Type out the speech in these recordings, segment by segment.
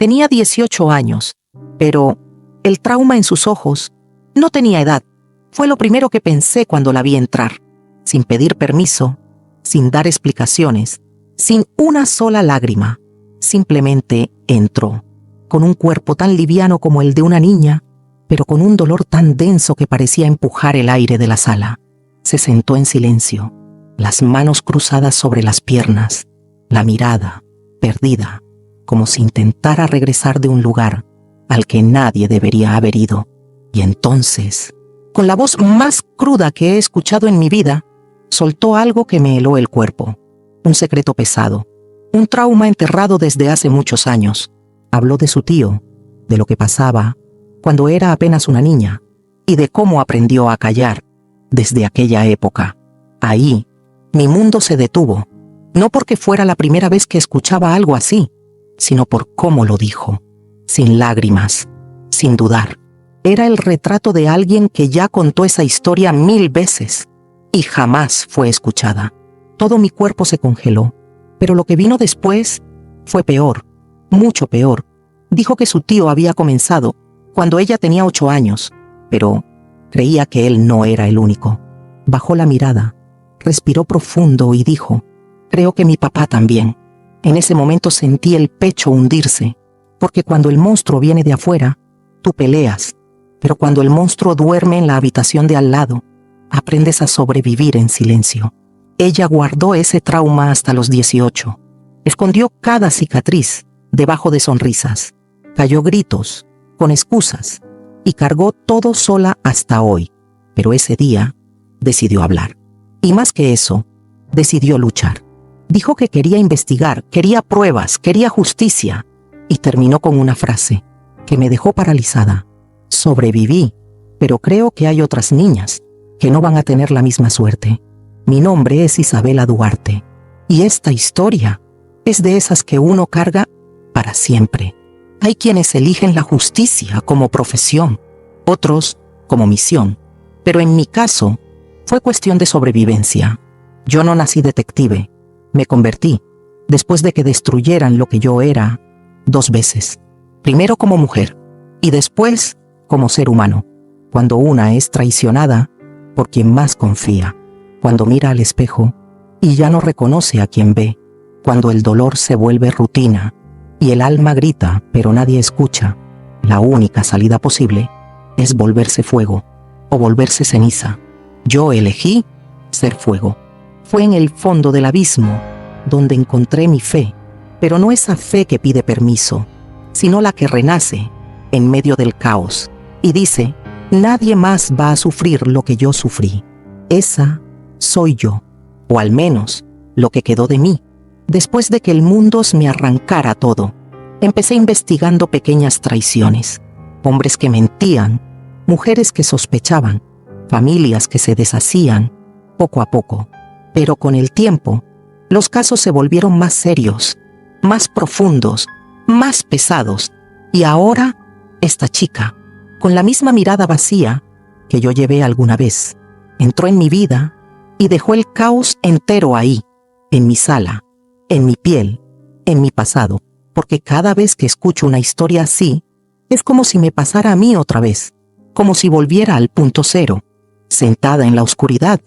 Tenía 18 años, pero el trauma en sus ojos no tenía edad. Fue lo primero que pensé cuando la vi entrar, sin pedir permiso, sin dar explicaciones, sin una sola lágrima. Simplemente entró, con un cuerpo tan liviano como el de una niña, pero con un dolor tan denso que parecía empujar el aire de la sala. Se sentó en silencio, las manos cruzadas sobre las piernas, la mirada perdida, como si intentara regresar de un lugar al que nadie debería haber ido. Y entonces, con la voz más cruda que he escuchado en mi vida, soltó algo que me heló el cuerpo, un secreto pesado, un trauma enterrado desde hace muchos años. Habló de su tío, de lo que pasaba cuando era apenas una niña y de cómo aprendió a callar desde aquella época. Ahí, mi mundo se detuvo, no porque fuera la primera vez que escuchaba algo así, sino por cómo lo dijo, sin lágrimas, sin dudar. Era el retrato de alguien que ya contó esa historia 1000 veces y jamás fue escuchada. Todo mi cuerpo se congeló, pero lo que vino después fue peor, mucho peor. Dijo que su tío había comenzado cuando ella tenía 8 años, pero creía que él no era el único. Bajó la mirada, respiró profundo y dijo, creo que mi papá también. En ese momento sentí el pecho hundirse, porque cuando el monstruo viene de afuera, tú peleas, pero cuando el monstruo duerme en la habitación de al lado, aprendes a sobrevivir en silencio. Ella guardó ese trauma hasta los 18. Escondió cada cicatriz debajo de sonrisas. Calló gritos, con excusas, y cargó todo sola hasta hoy. Pero ese día decidió hablar. Y más que eso, decidió luchar. Dijo que quería investigar, quería pruebas, quería justicia. Y terminó con una frase que me dejó paralizada. Sobreviví, pero creo que hay otras niñas que no van a tener la misma suerte. Mi nombre es Isabela Duarte, y esta historia es de esas que uno carga para siempre. Hay quienes eligen la justicia como profesión, otros como misión, pero en mi caso fue cuestión de sobrevivencia. Yo no nací detective, me convertí, después de que destruyeran lo que yo era, 2 veces. Primero como mujer, y después como ser humano. Cuando una es traicionada por quien más confía, cuando mira al espejo y ya no reconoce a quien ve, cuando el dolor se vuelve rutina y el alma grita pero nadie escucha, la única salida posible es volverse fuego o volverse ceniza. Yo elegí ser fuego. Fue en el fondo del abismo donde encontré mi fe, pero no esa fe que pide permiso, sino la que renace en medio del caos y dice, nadie más va a sufrir lo que yo sufrí. Esa soy yo, o al menos lo que quedó de mí. Después de que el mundo me arrancara todo, empecé investigando pequeñas traiciones, hombres que mentían, mujeres que sospechaban, familias que se deshacían, poco a poco. Pero con el tiempo, los casos se volvieron más serios, más profundos, más pesados. Y ahora, esta chica, con la misma mirada vacía que yo llevé alguna vez, entró en mi vida y dejó el caos entero ahí, en mi sala, en mi piel, en mi pasado, porque cada vez que escucho una historia así, es como si me pasara a mí otra vez, como si volviera al punto cero, sentada en la oscuridad,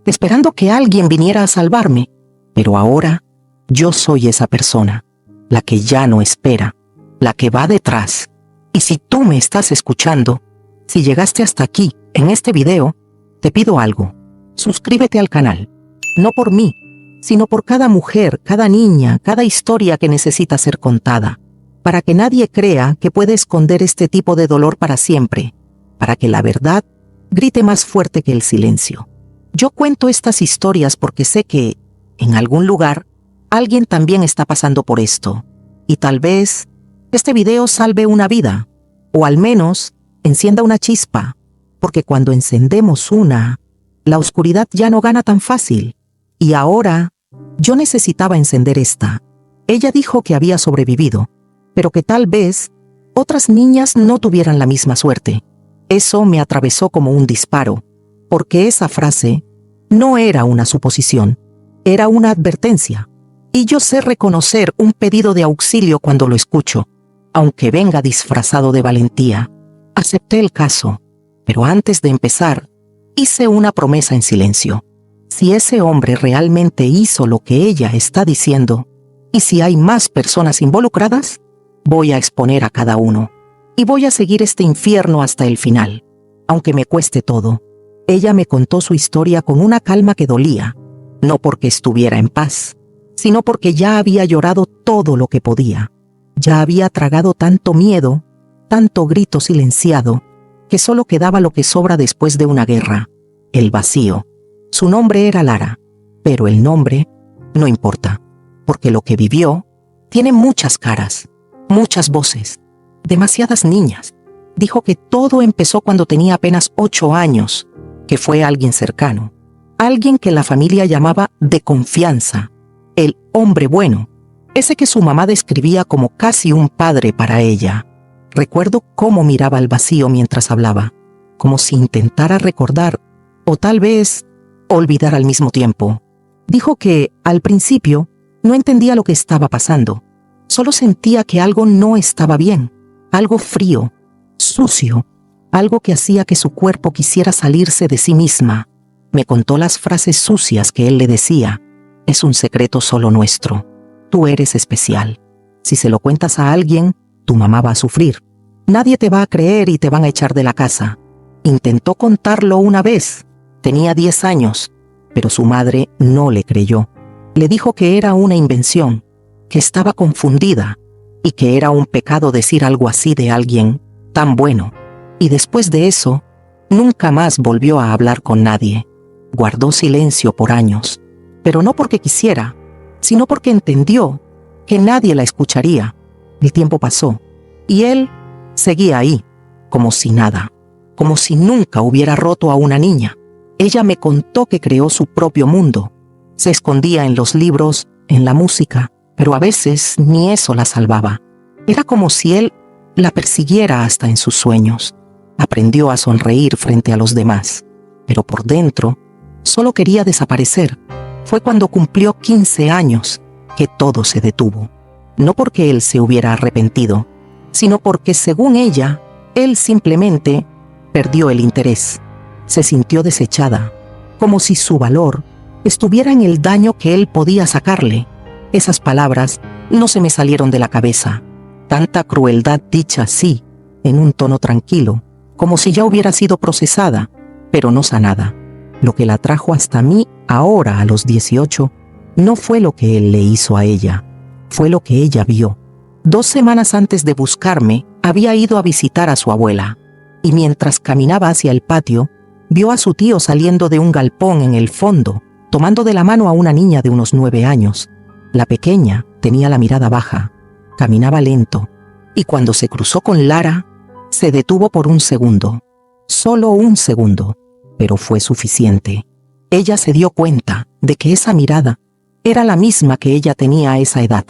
esperando que alguien viniera a salvarme. Pero ahora, yo soy esa persona, la que ya no espera, la que va detrás. Y si tú me estás escuchando, si llegaste hasta aquí, en este video, te pido algo. Suscríbete al canal, no por mí, sino por cada mujer, cada niña, cada historia que necesita ser contada, para que nadie crea que puede esconder este tipo de dolor para siempre, para que la verdad grite más fuerte que el silencio. Yo cuento estas historias porque sé que, en algún lugar, alguien también está pasando por esto, y tal vez este video salve una vida, o al menos encienda una chispa, porque cuando encendemos una, la oscuridad ya no gana tan fácil. Y ahora, yo necesitaba encender esta. Ella dijo que había sobrevivido, pero que tal vez otras niñas no tuvieran la misma suerte. Eso me atravesó como un disparo, porque esa frase no era una suposición, era una advertencia. Y yo sé reconocer un pedido de auxilio cuando lo escucho. aunque venga disfrazado de valentía. Acepté el caso, pero antes de empezar, hice una promesa en silencio. Si ese hombre realmente hizo lo que ella está diciendo, y si hay más personas involucradas, voy a exponer a cada uno. Y voy a seguir este infierno hasta el final, aunque me cueste todo. Ella me contó su historia con una calma que dolía, no porque estuviera en paz, sino porque ya había llorado todo lo que podía. Ya había tragado tanto miedo, tanto grito silenciado, que solo quedaba lo que sobra después de una guerra: el vacío. Su nombre era Lara, pero el nombre no importa, porque lo que vivió tiene muchas caras, muchas voces, demasiadas niñas. Dijo que todo empezó cuando tenía apenas 8 años, que fue alguien cercano, alguien que la familia llamaba de confianza, el hombre bueno, ese que su mamá describía como casi un padre para ella. Recuerdo cómo miraba al vacío mientras hablaba, como si intentara recordar, o tal vez olvidar al mismo tiempo. Dijo que, al principio, no entendía lo que estaba pasando. Solo sentía que algo no estaba bien, algo frío, sucio, algo que hacía que su cuerpo quisiera salirse de sí misma. Me contó las frases sucias que él le decía: es un secreto solo nuestro. Tú eres especial. Si se lo cuentas a alguien, tu mamá va a sufrir. Nadie te va a creer y te van a echar de la casa. Intentó contarlo una vez. Tenía 10 años, pero su madre no le creyó. Le dijo que era una invención, que estaba confundida y que era un pecado decir algo así de alguien tan bueno. Y después de eso, nunca más volvió a hablar con nadie. Guardó silencio por años, pero no porque quisiera, sino porque entendió que nadie la escucharía. El tiempo pasó y él seguía ahí, como si nada, como si nunca hubiera roto a una niña. Ella me contó que creó su propio mundo. Se escondía en los libros, en la música, pero a veces ni eso la salvaba. Era como si él la persiguiera hasta en sus sueños. Aprendió a sonreír frente a los demás, pero por dentro solo quería desaparecer. Fue cuando cumplió 15 años que todo se detuvo. No porque él se hubiera arrepentido, sino porque, según ella, él simplemente perdió el interés. Se sintió desechada, como si su valor estuviera en el daño que él podía sacarle. Esas palabras no se me salieron de la cabeza. Tanta crueldad dicha así, en un tono tranquilo, como si ya hubiera sido procesada, pero no sanada. Lo que la trajo hasta mí ahora a los 18 no fue lo que él le hizo a ella, fue lo que ella vio. 2 semanas antes de buscarme, había ido a visitar a su abuela, y mientras caminaba hacia el patio, vio a su tío saliendo de un galpón en el fondo, tomando de la mano a una niña de unos 9 años. La pequeña tenía la mirada baja, caminaba lento, y cuando se cruzó con Lara, se detuvo por un segundo. Solo un segundo, pero fue suficiente. Ella se dio cuenta de que esa mirada era la misma que ella tenía a esa edad,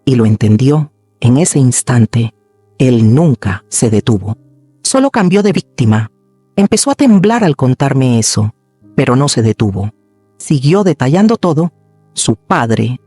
y lo entendió en ese instante. Él nunca se detuvo. Solo cambió de víctima. Empezó a temblar al contarme eso, pero no se detuvo. Siguió detallando todo. Su padre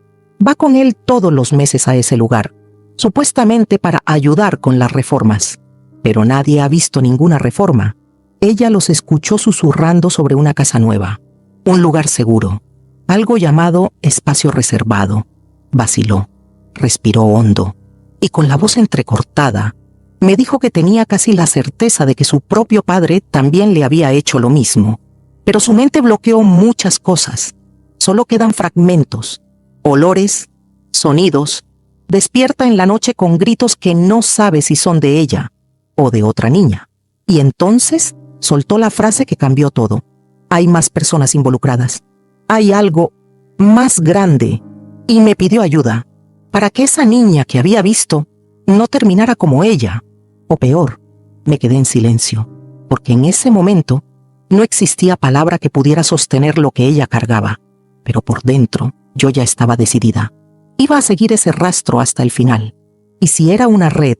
va con él todos los meses a ese lugar, supuestamente para ayudar con las reformas. Pero nadie ha visto ninguna reforma. Ella los escuchó susurrando sobre una casa nueva, un lugar seguro, algo llamado espacio reservado. Vaciló, respiró hondo, y con la voz entrecortada, me dijo que tenía casi la certeza de que su propio padre también le había hecho lo mismo. Pero su mente bloqueó muchas cosas. Solo quedan fragmentos, olores, sonidos. Despierta en la noche con gritos que no sabe si son de ella o de otra niña. Y entonces soltó la frase que cambió todo. Hay más personas involucradas. Hay algo más grande. Y me pidió ayuda para que esa niña que había visto no terminara como ella. O peor. Me quedé en silencio, porque en ese momento no existía palabra que pudiera sostener lo que ella cargaba. Pero por dentro yo ya estaba decidida. Iba a seguir ese rastro hasta el final. Y si era una red,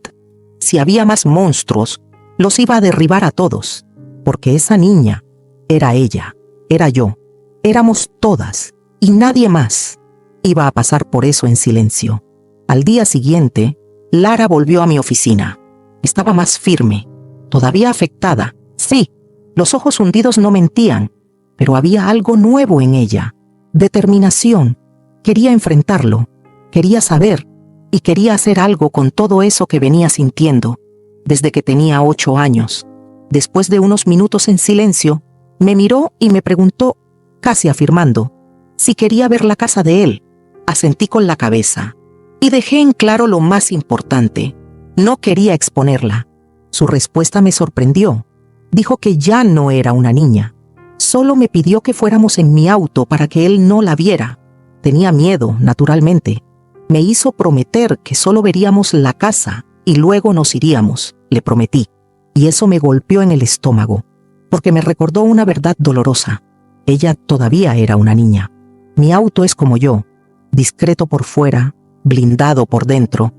si había más monstruos, los iba a derribar a todos. Porque esa niña era ella, era yo, éramos todas y nadie más. Iba a pasar por eso en silencio. Al día siguiente, Lara volvió a mi oficina. Estaba más firme, todavía afectada. Sí, los ojos hundidos no mentían, pero había algo nuevo en ella. Determinación. Quería enfrentarlo, quería saber y quería hacer algo con todo eso que venía sintiendo desde que tenía 8 años. Después de unos minutos en silencio, me miró y me preguntó, casi afirmando, si quería ver la casa de él. Asentí con la cabeza y dejé en claro lo más importante. No quería exponerla. Su respuesta me sorprendió. Dijo que ya no era una niña. Solo me pidió que fuéramos en mi auto para que él no la viera. Tenía miedo, naturalmente. Me hizo prometer que solo veríamos la casa y luego nos iríamos, le prometí. Y eso me golpeó en el estómago, porque me recordó una verdad dolorosa. Ella todavía era una niña. Mi auto es como yo, discreto por fuera, blindado por dentro,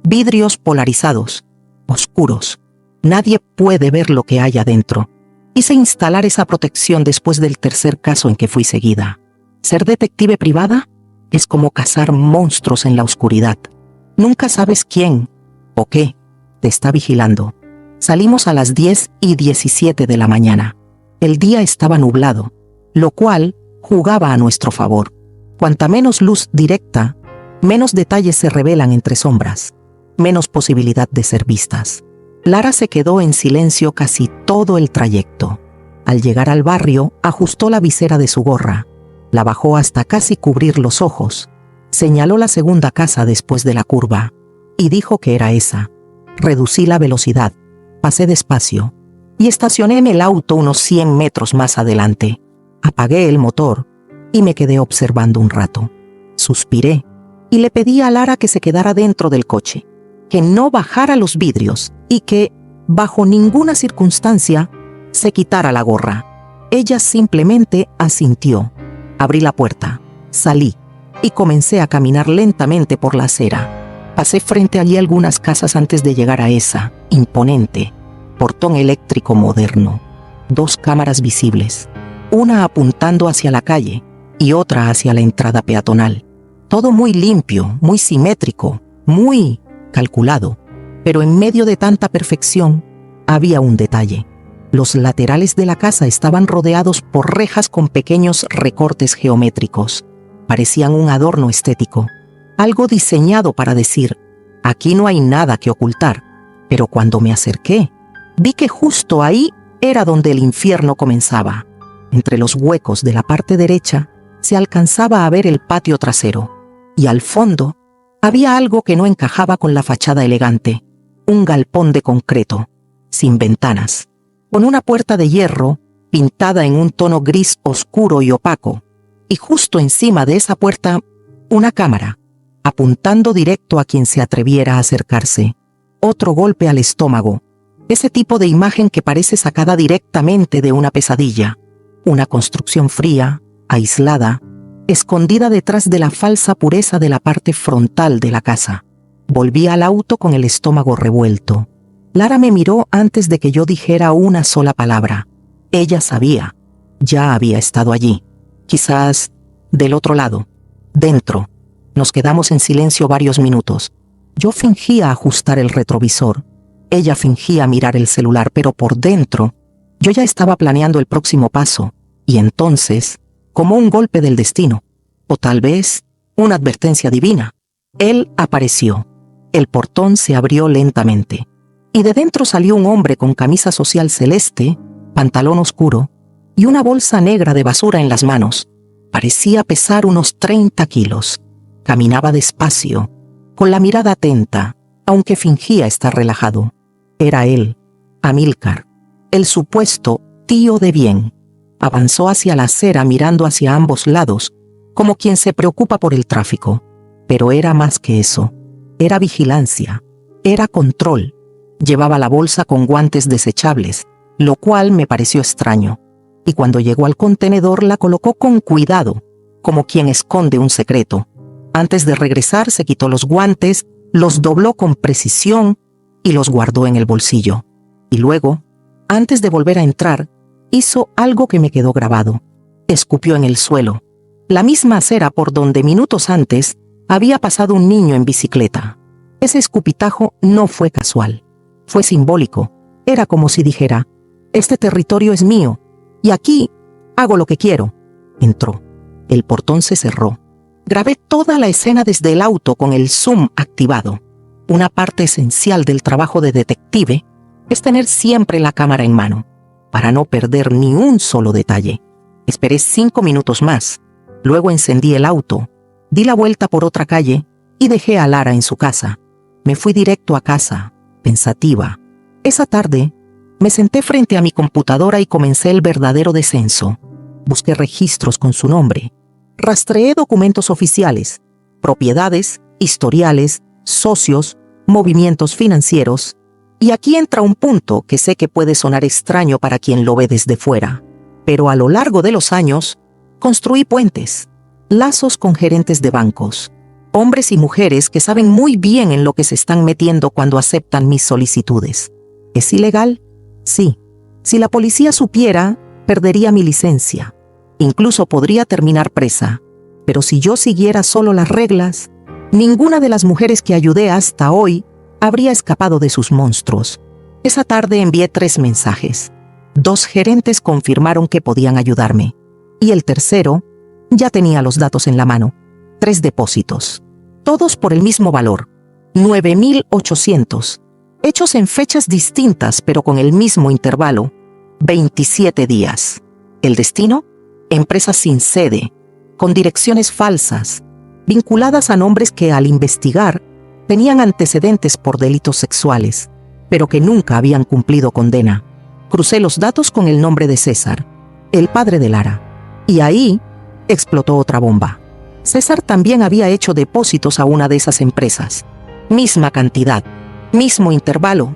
vidrios polarizados, oscuros. Nadie puede ver lo que hay adentro. Hice instalar esa protección después del tercer caso en que fui seguida. Ser detective privada es como cazar monstruos en la oscuridad. Nunca sabes quién o qué te está vigilando. Salimos a las 10:17 de la mañana. El día estaba nublado, lo cual jugaba a nuestro favor. Cuanta menos luz directa, menos detalles se revelan entre sombras, menos posibilidad de ser vistas. Lara se quedó en silencio casi todo el trayecto. Al llegar al barrio, ajustó la visera de su gorra, la bajó hasta casi cubrir los ojos, señaló la segunda casa después de la curva y dijo que era esa. Reducí la velocidad, pasé despacio y estacioné en el auto unos 100 metros más adelante. Apagué el motor y me quedé observando un rato. Suspiré y le pedí a Lara que se quedara dentro del coche, que no bajara los vidrios y que, bajo ninguna circunstancia, se quitara la gorra. Ella simplemente asintió. Abrí la puerta, salí y comencé a caminar lentamente por la acera. Pasé frente allí algunas casas antes de llegar a esa, imponente, portón eléctrico moderno. 2 cámaras visibles, una apuntando hacia la calle y otra hacia la entrada peatonal. Todo muy limpio, muy simétrico, muy calculado. Pero en medio de tanta perfección, había un detalle. Los laterales de la casa estaban rodeados por rejas con pequeños recortes geométricos. Parecían un adorno estético, algo diseñado para decir, aquí no hay nada que ocultar. Pero cuando me acerqué, vi que justo ahí era donde el infierno comenzaba. Entre los huecos de la parte derecha se alcanzaba a ver el patio trasero, y al fondo había algo que no encajaba con la fachada elegante. Un galpón de concreto, sin ventanas, con una puerta de hierro pintada en un tono gris oscuro y opaco, y justo encima de esa puerta, una cámara, apuntando directo a quien se atreviera a acercarse. Otro golpe al estómago, ese tipo de imagen que parece sacada directamente de una pesadilla. Una construcción fría, aislada, escondida detrás de la falsa pureza de la parte frontal de la casa. Volví al auto con el estómago revuelto. Lara me miró antes de que yo dijera una sola palabra. Ella sabía, ya había estado allí. Quizás del otro lado, dentro. Nos quedamos en silencio varios minutos. Yo fingía ajustar el retrovisor. Ella fingía mirar el celular, pero por dentro, yo ya estaba planeando el próximo paso. Y entonces, como un golpe del destino, o tal vez una advertencia divina, él apareció. El portón se abrió lentamente, y de dentro salió un hombre con camisa social celeste, pantalón oscuro y una bolsa negra de basura en las manos. Parecía pesar unos 30 kilos. Caminaba despacio, con la mirada atenta, aunque fingía estar relajado. Era él, Amílcar, el supuesto tío de bien. Avanzó hacia la acera mirando hacia ambos lados, como quien se preocupa por el tráfico. Pero era más que eso. Era vigilancia, era control. Llevaba la bolsa con guantes desechables, lo cual me pareció extraño. Y cuando llegó al contenedor la colocó con cuidado, como quien esconde un secreto. Antes de regresar se quitó los guantes, los dobló con precisión y los guardó en el bolsillo. Y luego, antes de volver a entrar, hizo algo que me quedó grabado. Escupió en el suelo, la misma acera por donde minutos antes había pasado un niño en bicicleta. Ese escupitajo no fue casual. Fue simbólico. Era como si dijera, este territorio es mío, y aquí hago lo que quiero. Entró. El portón se cerró. Grabé toda la escena desde el auto con el zoom activado. Una parte esencial del trabajo de detective es tener siempre la cámara en mano, para no perder ni un solo detalle. Esperé 5 minutos más. Luego encendí el auto, di la vuelta por otra calle y dejé a Lara en su casa. Me fui directo a casa, pensativa. Esa tarde, me senté frente a mi computadora y comencé el verdadero descenso. Busqué registros con su nombre. Rastreé documentos oficiales, propiedades, historiales, socios, movimientos financieros. Y aquí entra un punto que sé que puede sonar extraño para quien lo ve desde fuera. Pero a lo largo de los años, construí puentes, lazos con gerentes de bancos, hombres y mujeres que saben muy bien en lo que se están metiendo cuando aceptan mis solicitudes. ¿Es ilegal? Sí. Si la policía supiera, perdería mi licencia. Incluso podría terminar presa. Pero si yo siguiera solo las reglas, ninguna de las mujeres que ayudé hasta hoy habría escapado de sus monstruos. Esa tarde envié 3 mensajes. 2 gerentes confirmaron que podían ayudarme. Y el tercero ya tenía los datos en la mano. 3 depósitos. Todos por el mismo valor. 9.800. Hechos en fechas distintas pero con el mismo intervalo. 27 días. ¿El destino? Empresas sin sede, con direcciones falsas, vinculadas a nombres que al investigar tenían antecedentes por delitos sexuales, pero que nunca habían cumplido condena. Crucé los datos con el nombre de César, el padre de Lara, y ahí explotó otra bomba. César también había hecho depósitos a una de esas empresas. Misma cantidad, mismo intervalo,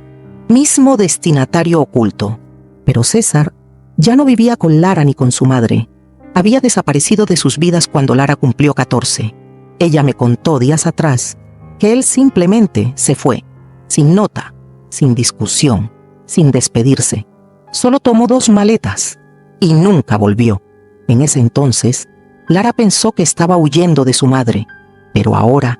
mismo destinatario oculto. Pero César ya no vivía con Lara ni con su madre. Había desaparecido de sus vidas cuando Lara cumplió 14. Ella me contó días atrás que él simplemente se fue, sin nota, sin discusión, sin despedirse. Solo tomó 2 maletas y nunca volvió. En ese entonces, Lara pensó que estaba huyendo de su madre, pero ahora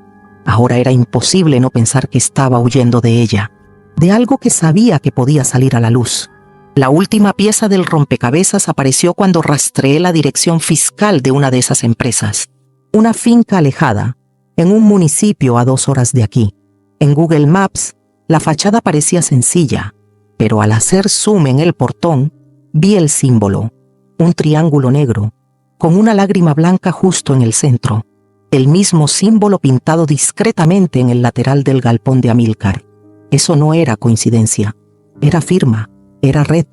era imposible no pensar que estaba huyendo de ella, de algo que sabía que podía salir a la luz. La última pieza del rompecabezas apareció cuando rastreé la dirección fiscal de una de esas empresas. Una finca alejada, en un municipio a 2 horas de aquí. En Google Maps, la fachada parecía sencilla, pero al hacer zoom en el portón, vi el símbolo, un triángulo negro, con una lágrima blanca justo en el centro. El mismo símbolo pintado discretamente en el lateral del galpón de Amílcar. Eso no era coincidencia, era firma. Era red,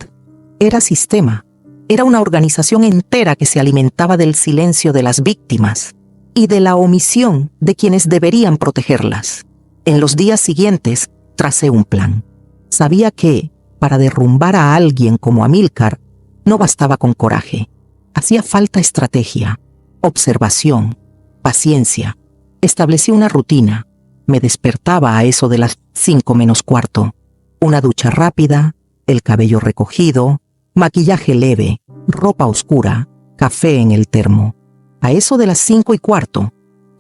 era sistema, era una organización entera que se alimentaba del silencio de las víctimas y de la omisión de quienes deberían protegerlas. En los días siguientes, tracé un plan. Sabía que, para derrumbar a alguien como Amílcar, no bastaba con coraje. Hacía falta estrategia, observación, paciencia. Establecí una rutina. Me despertaba a eso de las 5 menos cuarto. Una ducha rápida, el cabello recogido, maquillaje leve, ropa oscura, café en el termo. A eso de las 5:15,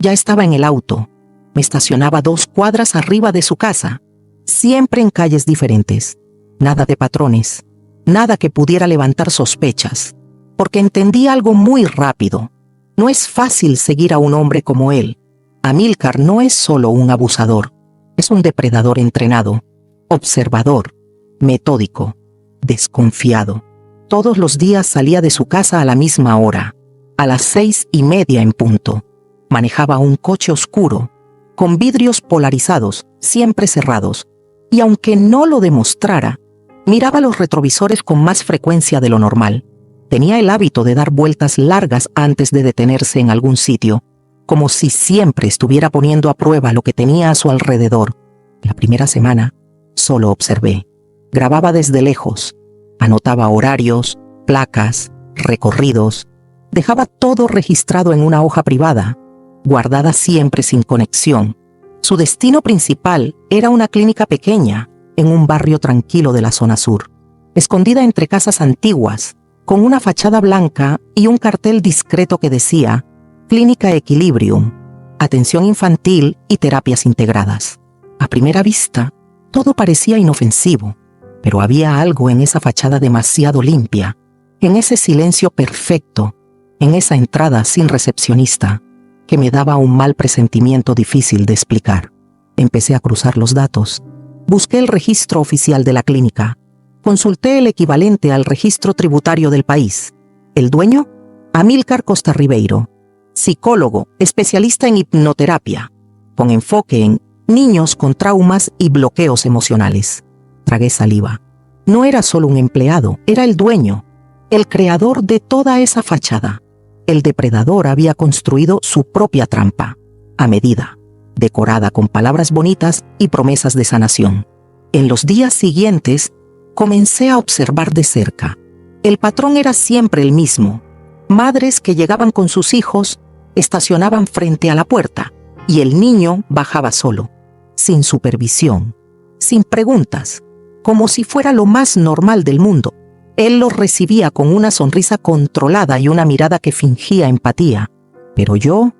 ya estaba en el auto. Me estacionaba 2 cuadras arriba de su casa, siempre en calles diferentes. Nada de patrones, nada que pudiera levantar sospechas, porque entendí algo muy rápido. No es fácil seguir a un hombre como él. Amílcar no es solo un abusador, es un depredador entrenado, observador, metódico, desconfiado. Todos los días salía de su casa a la misma hora, a las 6:30 en punto. Manejaba un coche oscuro, con vidrios polarizados, siempre cerrados, y aunque no lo demostrara, miraba los retrovisores con más frecuencia de lo normal. Tenía el hábito de dar vueltas largas antes de detenerse en algún sitio, como si siempre estuviera poniendo a prueba lo que tenía a su alrededor. La primera semana, solo observé. Grababa desde lejos, anotaba horarios, placas, recorridos, dejaba todo registrado en una hoja privada, guardada siempre sin conexión. Su destino principal era una clínica pequeña, en un barrio tranquilo de la zona sur, escondida entre casas antiguas, con una fachada blanca y un cartel discreto que decía Clínica Equilibrium, atención infantil y terapias integradas. A primera vista, todo parecía inofensivo, pero había algo en esa fachada demasiado limpia, en ese silencio perfecto, en esa entrada sin recepcionista, que me daba un mal presentimiento difícil de explicar. Empecé a cruzar los datos. Busqué el registro oficial de la clínica. Consulté el equivalente al registro tributario del país. El dueño, Amílcar Costa Ribeiro, psicólogo, especialista en hipnoterapia, con enfoque en niños con traumas y bloqueos emocionales. Tragué saliva. No era solo un empleado, era el dueño, el creador de toda esa fachada. El depredador había construido su propia trampa, a medida, decorada con palabras bonitas y promesas de sanación. En los días siguientes, comencé a observar de cerca. El patrón era siempre el mismo. Madres que llegaban con sus hijos, estacionaban frente a la puerta y el niño bajaba solo, sin supervisión, sin preguntas, como si fuera lo más normal del mundo. Él los recibía con una sonrisa controlada y una mirada que fingía empatía. Pero yo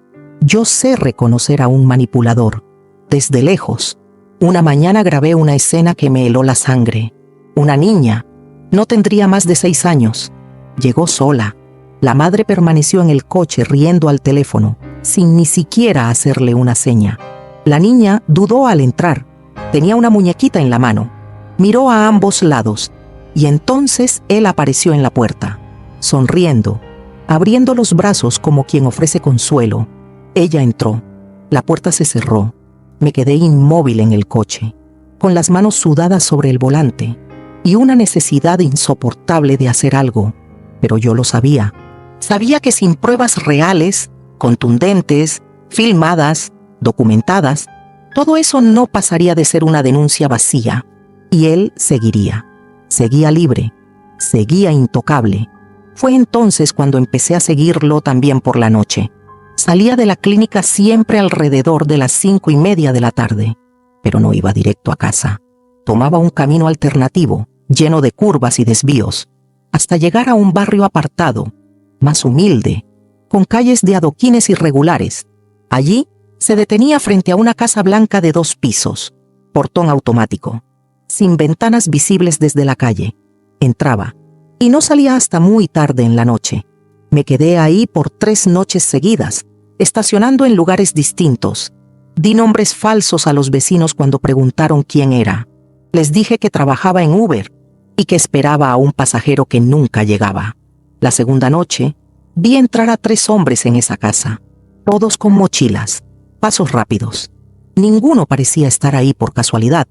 sé reconocer a un manipulador. Desde lejos, una mañana grabé una escena que me heló la sangre. Una niña, no tendría más de 6 años. Llegó sola. La madre permaneció en el coche riendo al teléfono, sin ni siquiera hacerle una seña. La niña dudó al entrar. Tenía una muñequita en la mano. Miró a ambos lados. Y entonces él apareció en la puerta, sonriendo, abriendo los brazos como quien ofrece consuelo. Ella entró. La puerta se cerró. Me quedé inmóvil en el coche, con las manos sudadas sobre el volante, y una necesidad insoportable de hacer algo. Pero yo lo sabía. Sabía que sin pruebas reales, contundentes, filmadas, documentadas, todo eso no pasaría de ser una denuncia vacía, y él seguiría. Seguía libre, seguía intocable. Fue entonces cuando empecé a seguirlo también por la noche. Salía de la clínica siempre alrededor de las 5:30 de la tarde, pero no iba directo a casa. Tomaba un camino alternativo, lleno de curvas y desvíos, hasta llegar a un barrio apartado, más humilde, con calles de adoquines irregulares. Allí se detenía frente a una casa blanca de 2 pisos, portón automático, sin ventanas visibles desde la calle. Entraba, y no salía hasta muy tarde en la noche. Me quedé ahí por 3 noches seguidas, estacionando en lugares distintos. Di nombres falsos a los vecinos cuando preguntaron quién era. Les dije que trabajaba en Uber y que esperaba a un pasajero que nunca llegaba. La segunda noche, vi entrar a 3 hombres en esa casa, todos con mochilas, pasos rápidos. Ninguno parecía estar ahí por casualidad.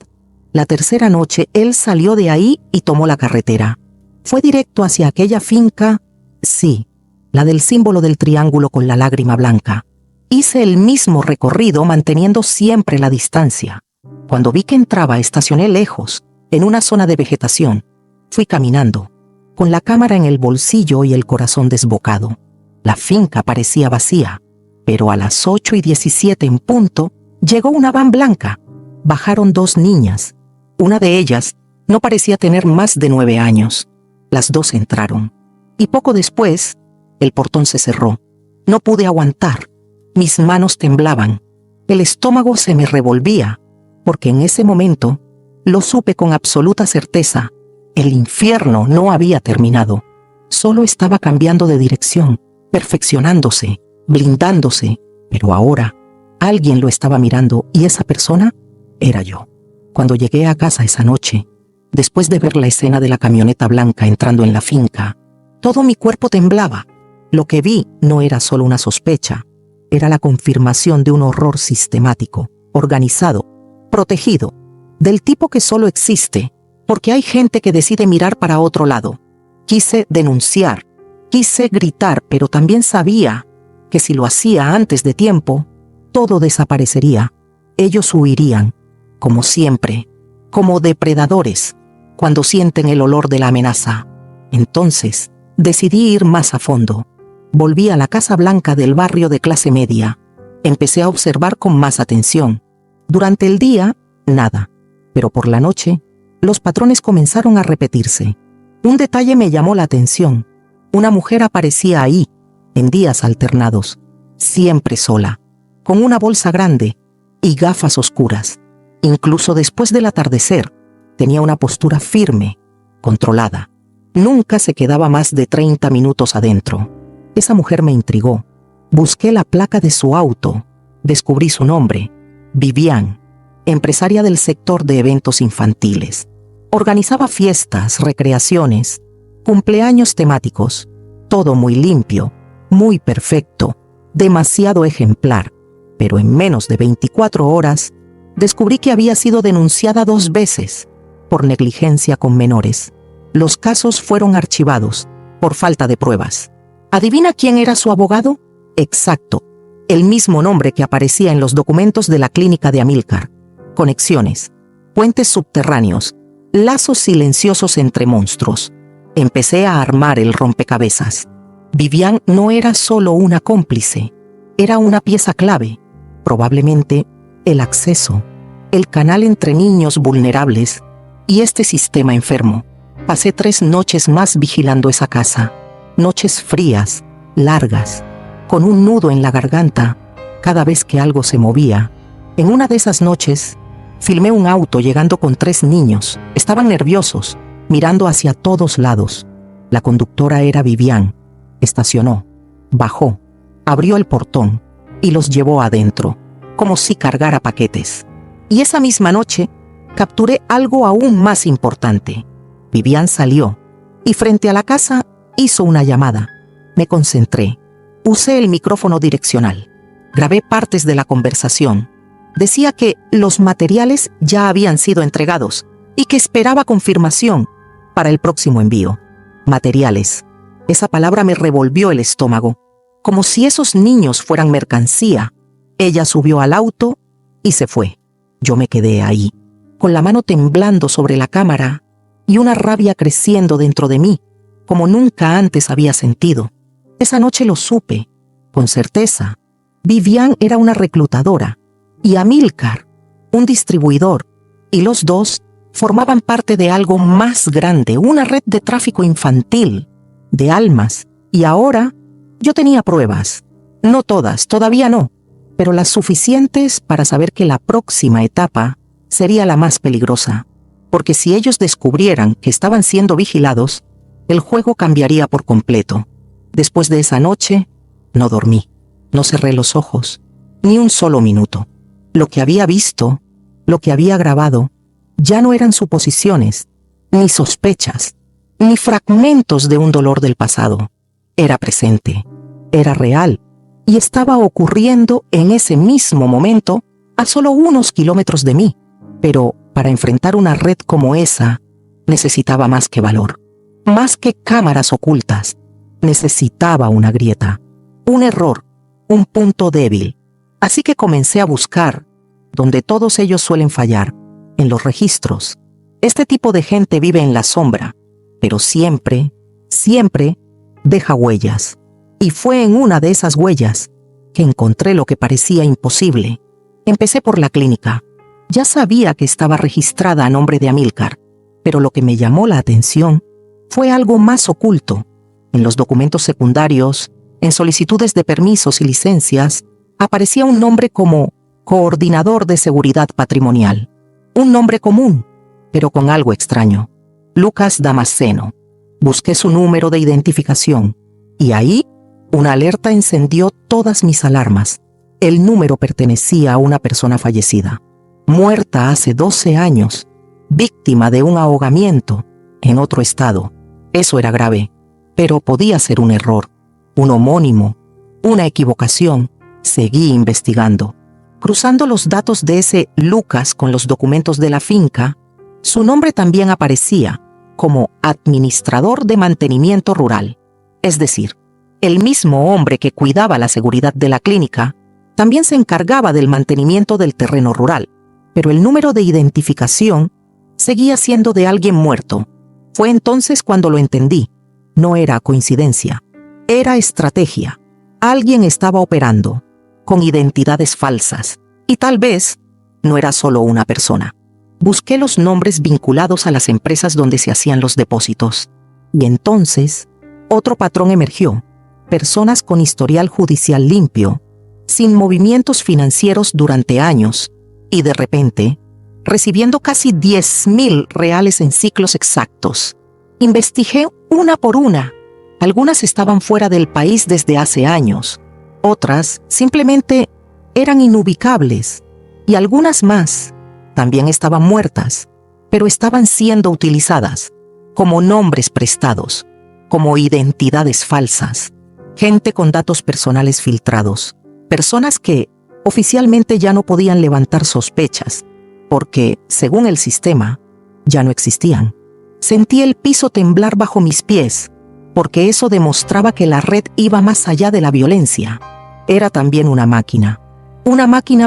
La tercera noche, él salió de ahí y tomó la carretera. Fue directo hacia aquella finca, sí, la del símbolo del triángulo con la lágrima blanca. Hice el mismo recorrido manteniendo siempre la distancia. Cuando vi que entraba, estacioné lejos, en una zona de vegetación. Fui caminando, con la cámara en el bolsillo y el corazón desbocado. La finca parecía vacía, pero a las 8:17 en punto, llegó una van blanca. Bajaron 2 niñas. Una de ellas no parecía tener más de 9 años. Las 2 entraron. Y poco después, el portón se cerró. No pude aguantar. Mis manos temblaban. El estómago se me revolvía, porque en ese momento lo supe con absoluta certeza. El infierno no había terminado. Solo estaba cambiando de dirección, perfeccionándose, blindándose. Pero ahora, alguien lo estaba mirando y esa persona era yo. Cuando llegué a casa esa noche, después de ver la escena de la camioneta blanca entrando en la finca, todo mi cuerpo temblaba. Lo que vi no era solo una sospecha, era la confirmación de un horror sistemático, organizado, protegido, del tipo que solo existe porque hay gente que decide mirar para otro lado. Quise denunciar, quise gritar, pero también sabía que si lo hacía antes de tiempo, todo desaparecería. Ellos huirían, como siempre, como depredadores, cuando sienten el olor de la amenaza. Entonces, decidí ir más a fondo. Volví a la Casa Blanca del barrio de clase media. Empecé a observar con más atención. Durante el día, nada. Pero por la noche, los patrones comenzaron a repetirse. Un detalle me llamó la atención. Una mujer aparecía ahí, en días alternados, siempre sola, con una bolsa grande y gafas oscuras. Incluso después del atardecer, tenía una postura firme, controlada. Nunca se quedaba más de 30 minutos adentro. Esa mujer me intrigó. Busqué la placa de su auto. Descubrí su nombre. Vivian, empresaria del sector de eventos infantiles. Organizaba fiestas, recreaciones, cumpleaños temáticos. Todo muy limpio, muy perfecto, demasiado ejemplar. Pero en menos de 24 horas, descubrí que había sido denunciada 2 veces por negligencia con menores. Los casos fueron archivados por falta de pruebas. ¿Adivina quién era su abogado? Exacto, el mismo nombre que aparecía en los documentos de la clínica de Amílcar. Conexiones, puentes subterráneos, lazos silenciosos entre monstruos. Empecé a armar el rompecabezas. Vivian no era solo una cómplice, era una pieza clave. Probablemente el acceso, el canal entre niños vulnerables y este sistema enfermo. Pasé 3 noches más vigilando esa casa. Noches frías, largas, con un nudo en la garganta cada vez que algo se movía. En una de esas noches, filmé un auto llegando con 3 niños. Estaban nerviosos, mirando hacia todos lados. La conductora era Vivian. Estacionó, bajó, abrió el portón y los llevó adentro, como si cargara paquetes. Y esa misma noche, capturé algo aún más importante. Vivian salió y frente a la casa hizo una llamada. Me concentré. Usé el micrófono direccional. Grabé partes de la conversación. Decía que los materiales ya habían sido entregados y que esperaba confirmación para el próximo envío. Materiales. Esa palabra me revolvió el estómago, como si esos niños fueran mercancía. Ella subió al auto y se fue. Yo me quedé ahí, con la mano temblando sobre la cámara y una rabia creciendo dentro de mí, como nunca antes había sentido. Esa noche lo supe, con certeza. Vivian era una reclutadora y Amílcar, un distribuidor, y los dos formaban parte de algo más grande, una red de tráfico infantil, de almas, y ahora yo tenía pruebas. No todas, todavía no, pero las suficientes para saber que la próxima etapa sería la más peligrosa, porque si ellos descubrieran que estaban siendo vigilados, el juego cambiaría por completo. Después de esa noche, no dormí, no cerré los ojos, ni un solo minuto. Lo que había visto, lo que había grabado, ya no eran suposiciones, ni sospechas, ni fragmentos de un dolor del pasado. Era presente, era real, y estaba ocurriendo en ese mismo momento a solo unos kilómetros de mí. Pero para enfrentar una red como esa, necesitaba más que valor, más que cámaras ocultas. Necesitaba una grieta, un error, un punto débil. Así que comencé a buscar donde todos ellos suelen fallar, en los registros. Este tipo de gente vive en la sombra, pero siempre, siempre deja huellas. Y fue en una de esas huellas que encontré lo que parecía imposible. Empecé por la clínica. Ya sabía que estaba registrada a nombre de Amílcar, pero lo que me llamó la atención fue algo más oculto. En los documentos secundarios, en solicitudes de permisos y licencias, aparecía un nombre como Coordinador de Seguridad Patrimonial. Un nombre común, pero con algo extraño. Lucas Damasceno. Busqué su número de identificación y ahí una alerta encendió todas mis alarmas. El número pertenecía a una persona fallecida, muerta hace 12 años, víctima de un ahogamiento en otro estado. Eso era grave, pero podía ser un error, un homónimo, una equivocación. Seguí investigando. Cruzando los datos de ese Lucas con los documentos de la finca, su nombre también aparecía como administrador de mantenimiento rural. Es decir, el mismo hombre que cuidaba la seguridad de la clínica también se encargaba del mantenimiento del terreno rural, pero el número de identificación seguía siendo de alguien muerto. Fue entonces cuando lo entendí. No era coincidencia, era estrategia. Alguien estaba operando con identidades falsas y tal vez no era solo una persona. Busqué los nombres vinculados a las empresas donde se hacían los depósitos y entonces otro patrón emergió. Personas con historial judicial limpio, sin movimientos financieros durante años, y de repente, recibiendo casi 10.000 reales en ciclos exactos. Investigué una por una. Algunas estaban fuera del país desde hace años. Otras simplemente eran inubicables. Y algunas más también estaban muertas, pero estaban siendo utilizadas como nombres prestados, como identidades falsas, gente con datos personales filtrados, personas que oficialmente ya no podían levantar sospechas, porque, según el sistema, ya no existían. Sentí el piso temblar bajo mis pies, porque eso demostraba que la red iba más allá de la violencia. Era también una máquina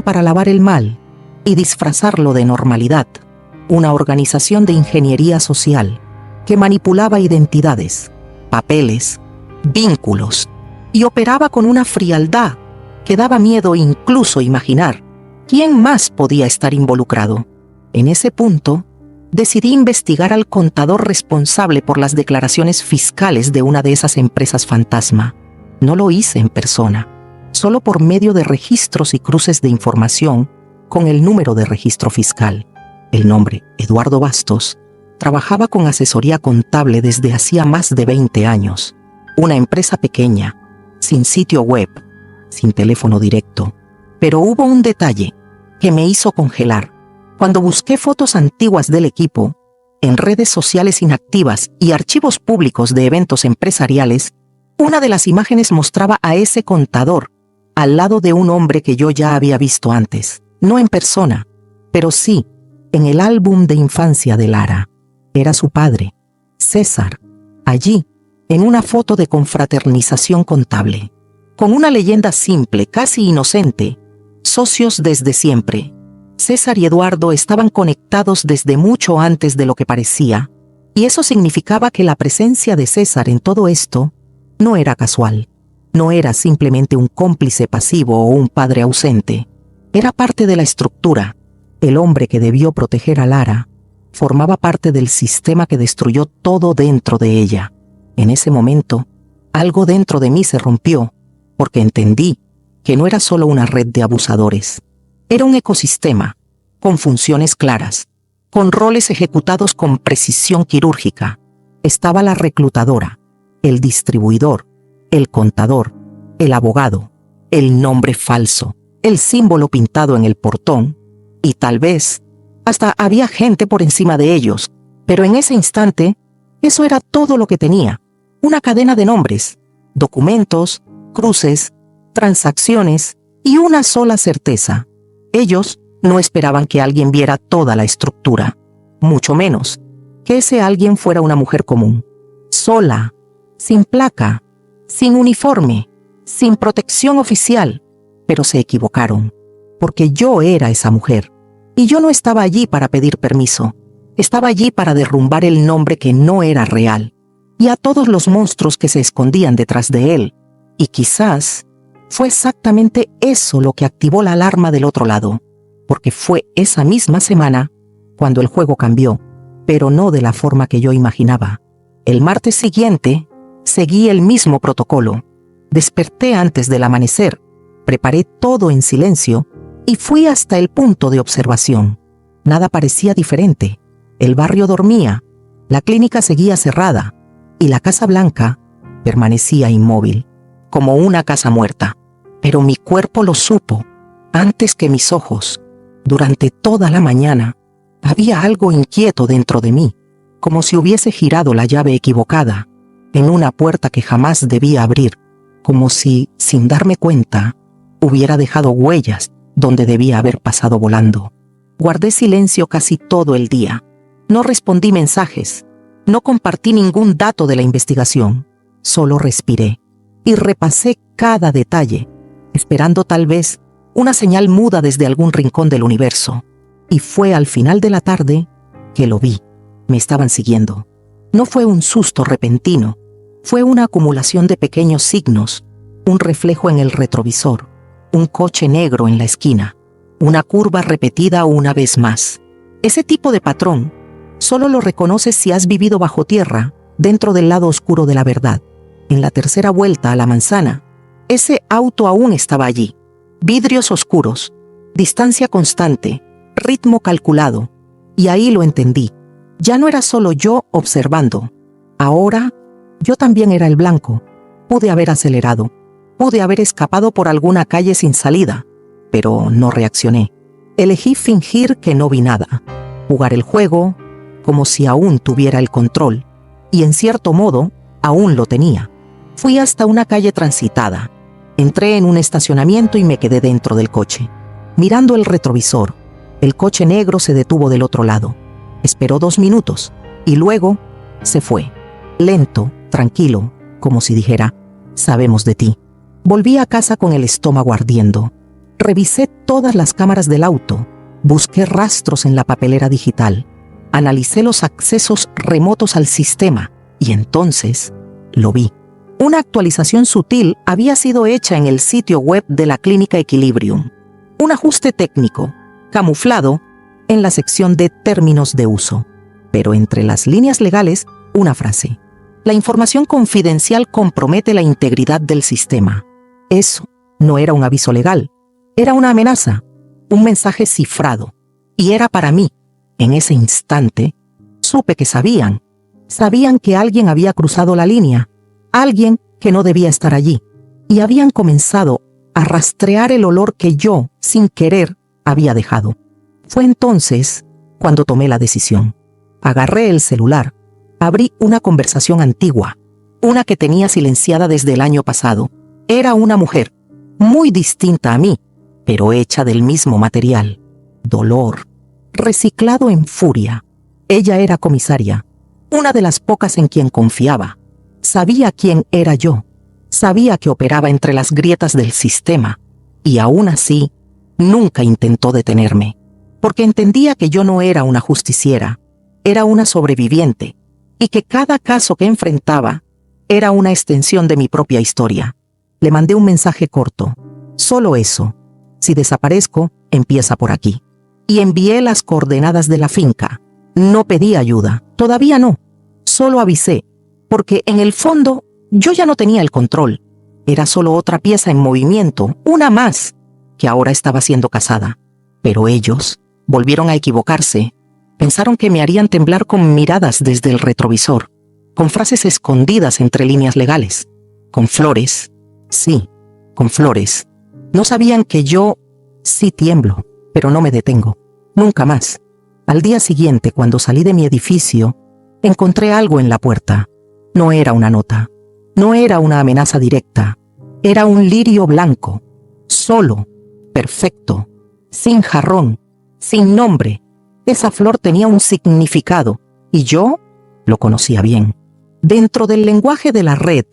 para lavar el mal y disfrazarlo de normalidad, una organización de ingeniería social que manipulaba identidades, papeles, vínculos y operaba con una frialdad que daba miedo incluso imaginar quién más podía estar involucrado. En ese punto, decidí investigar al contador responsable por las declaraciones fiscales de una de esas empresas fantasma. No lo hice en persona, solo por medio de registros y cruces de información con el número de registro fiscal. El nombre, Eduardo Bastos, trabajaba con asesoría contable desde hacía más de 20 años. Una empresa pequeña, sin sitio web, sin teléfono directo. Pero hubo un detalle que me hizo congelar. Cuando busqué fotos antiguas del equipo, en redes sociales inactivas y archivos públicos de eventos empresariales, una de las imágenes mostraba a ese contador al lado de un hombre que yo ya había visto antes. No en persona, pero sí en el álbum de infancia de Lara. Era su padre, César, allí, en una foto de confraternización contable, con una leyenda simple, casi inocente: socios desde siempre. César y Eduardo estaban conectados desde mucho antes de lo que parecía, y eso significaba que la presencia de César en todo esto no era casual. No era simplemente un cómplice pasivo o un padre ausente. Era parte de la estructura. El hombre que debió proteger a Lara formaba parte del sistema que destruyó todo dentro de ella. En ese momento, algo dentro de mí se rompió, porque entendí que no era solo una red de abusadores. Era un ecosistema, con funciones claras, con roles ejecutados con precisión quirúrgica. Estaba la reclutadora, el distribuidor, el contador, el abogado, el nombre falso, el símbolo pintado en el portón, y tal vez hasta había gente por encima de ellos. Pero en ese instante, eso era todo lo que tenía: una cadena de nombres, documentos, cruces, transacciones y una sola certeza. Ellos no esperaban que alguien viera toda la estructura, mucho menos que ese alguien fuera una mujer común, sola, sin placa, sin uniforme, sin protección oficial. Pero se equivocaron, porque yo era esa mujer, y yo no estaba allí para pedir permiso. Estaba allí para derrumbar el nombre que no era real, y a todos los monstruos que se escondían detrás de él. Y quizás fue exactamente eso lo que activó la alarma del otro lado, porque fue esa misma semana cuando el juego cambió, pero no de la forma que yo imaginaba. El martes siguiente, seguí el mismo protocolo. Desperté antes del amanecer, preparé todo en silencio y fui hasta el punto de observación. Nada parecía diferente. El barrio dormía, la clínica seguía cerrada y la Casa Blanca permanecía inmóvil, como una casa muerta. Pero mi cuerpo lo supo antes que mis ojos. Durante toda la mañana había algo inquieto dentro de mí, como si hubiese girado la llave equivocada en una puerta que jamás debía abrir, como si, sin darme cuenta, hubiera dejado huellas donde debía haber pasado volando. Guardé silencio casi todo el día. No respondí mensajes, no compartí ningún dato de la investigación, solo respiré y repasé cada detalle, esperando tal vez una señal muda desde algún rincón del universo. Y fue al final de la tarde que lo vi. Me estaban siguiendo. No fue un susto repentino, fue una acumulación de pequeños signos, un reflejo en el retrovisor, un coche negro en la esquina, una curva repetida una vez más. Ese tipo de patrón solo lo reconoces si has vivido bajo tierra, dentro del lado oscuro de la verdad. En la tercera vuelta a la manzana, ese auto aún estaba allí. Vidrios oscuros, distancia constante, ritmo calculado. Y ahí lo entendí. Ya no era solo yo observando. Ahora, yo también era el blanco. Pude haber acelerado. Pude haber escapado por alguna calle sin salida. Pero no reaccioné. Elegí fingir que no vi nada. Jugar el juego como si aún tuviera el control. Y en cierto modo, aún lo tenía. Fui hasta una calle transitada. Entré en un estacionamiento y me quedé dentro del coche. Mirando el retrovisor, el coche negro se detuvo del otro lado. Esperó 2 minutos y luego se fue. Lento, tranquilo, como si dijera, sabemos de ti. Volví a casa con el estómago ardiendo. Revisé todas las cámaras del auto. Busqué rastros en la papelera digital. Analicé los accesos remotos al sistema y entonces lo vi. Una actualización sutil había sido hecha en el sitio web de la clínica Equilibrium. Un ajuste técnico, camuflado en la sección de términos de uso. Pero entre las líneas legales, una frase. La información confidencial compromete la integridad del sistema. Eso no era un aviso legal, era una amenaza, un mensaje cifrado. Y era para mí. En ese instante, supe que sabían que alguien había cruzado la línea, alguien que no debía estar allí, y habían comenzado a rastrear el olor que yo, sin querer, había dejado. Fue entonces cuando tomé la decisión. Agarré el celular, abrí una conversación antigua, una que tenía silenciada desde el año pasado. Era una mujer, muy distinta a mí, pero hecha del mismo material. Dolor, reciclado en furia. Ella era comisaria, una de las pocas en quien confiaba. Sabía quién era yo, sabía que operaba entre las grietas del sistema, y aún así, nunca intentó detenerme, porque entendía que yo no era una justiciera, era una sobreviviente, y que cada caso que enfrentaba era una extensión de mi propia historia. Le mandé un mensaje corto, solo eso. Si desaparezco, empieza por aquí. Y envié las coordenadas de la finca. No pedí ayuda, todavía no. Solo avisé, porque en el fondo yo ya no tenía el control. Era solo otra pieza en movimiento, una más, que ahora estaba siendo cazada. Pero ellos volvieron a equivocarse. Pensaron que me harían temblar con miradas desde el retrovisor, con frases escondidas entre líneas legales, con flores. Sí, con flores. No sabían que yo sí tiemblo, pero no me detengo. Nunca más. Al día siguiente, cuando salí de mi edificio, encontré algo en la puerta. No era una nota. No era una amenaza directa. Era un lirio blanco. Solo. Perfecto. Sin jarrón. Sin nombre. Esa flor tenía un significado. Y yo lo conocía bien. Dentro del lenguaje de la red,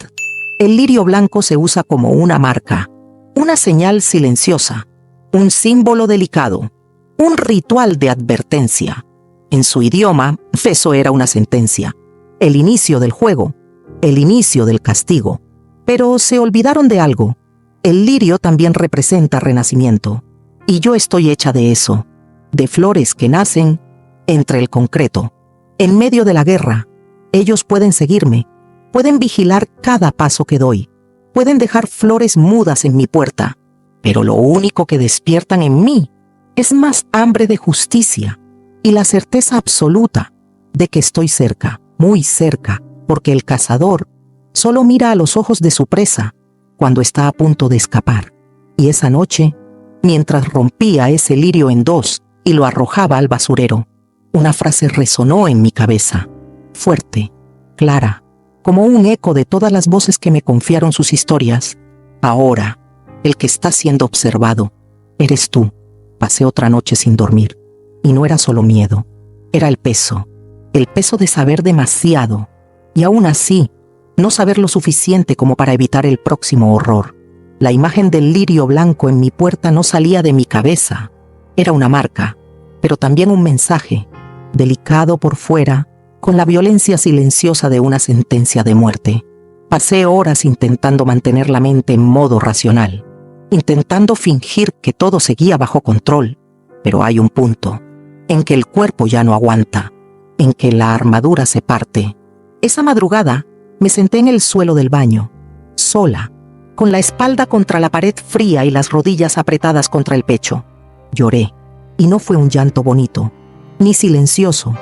el lirio blanco se usa como una marca. Una señal silenciosa. Un símbolo delicado. Un ritual de advertencia. En su idioma, eso era una sentencia. El inicio del juego. El inicio del castigo. Pero se olvidaron de algo. El lirio también representa renacimiento. Y yo estoy hecha de eso. De flores que nacen entre el concreto. En medio de la guerra, ellos pueden seguirme. Pueden vigilar cada paso que doy. Pueden dejar flores mudas en mi puerta. Pero lo único que despiertan en mí es más hambre de justicia y la certeza absoluta de que estoy cerca, muy cerca, porque el cazador solo mira a los ojos de su presa cuando está a punto de escapar. Y esa noche, mientras rompía ese lirio en 2 y lo arrojaba al basurero, una frase resonó en mi cabeza, fuerte, clara, como un eco de todas las voces que me confiaron sus historias. Ahora, el que está siendo observado eres tú. Pasé otra noche sin dormir, y no era solo miedo, era el peso de saber demasiado, y aún así, no saber lo suficiente como para evitar el próximo horror. La imagen del lirio blanco en mi puerta no salía de mi cabeza. Era una marca, pero también un mensaje, delicado por fuera, con la violencia silenciosa de una sentencia de muerte. Pasé horas intentando mantener la mente en modo racional, intentando fingir que todo seguía bajo control, pero hay un punto en que el cuerpo ya no aguanta, en que la armadura se parte. Esa madrugada me senté en el suelo del baño, sola, con la espalda contra la pared fría y las rodillas apretadas contra el pecho. Lloré, Y no fue un llanto bonito, ni silencioso.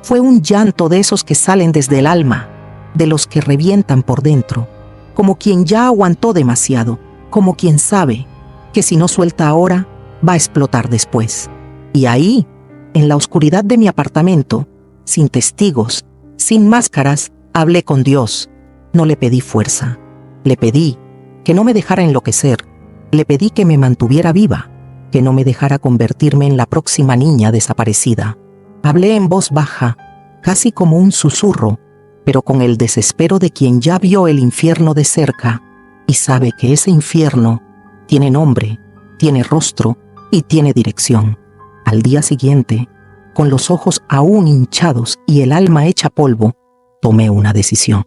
Fue un llanto de esos que salen desde el alma, de los que revientan por dentro, como quien ya aguantó demasiado, como quien sabe que si no suelta ahora, va a explotar después. Y ahí, en la oscuridad de mi apartamento, sin testigos, sin máscaras, hablé con Dios. No le pedí fuerza. Le pedí que no me dejara enloquecer. Le pedí que me mantuviera viva, que no me dejara convertirme en la próxima niña desaparecida. Hablé en voz baja, casi como un susurro, pero con el desespero de quien ya vio el infierno de cerca y sabe que ese infierno tiene nombre, tiene rostro y tiene dirección. Al día siguiente, con los ojos aún hinchados y el alma hecha polvo, tomé una decisión.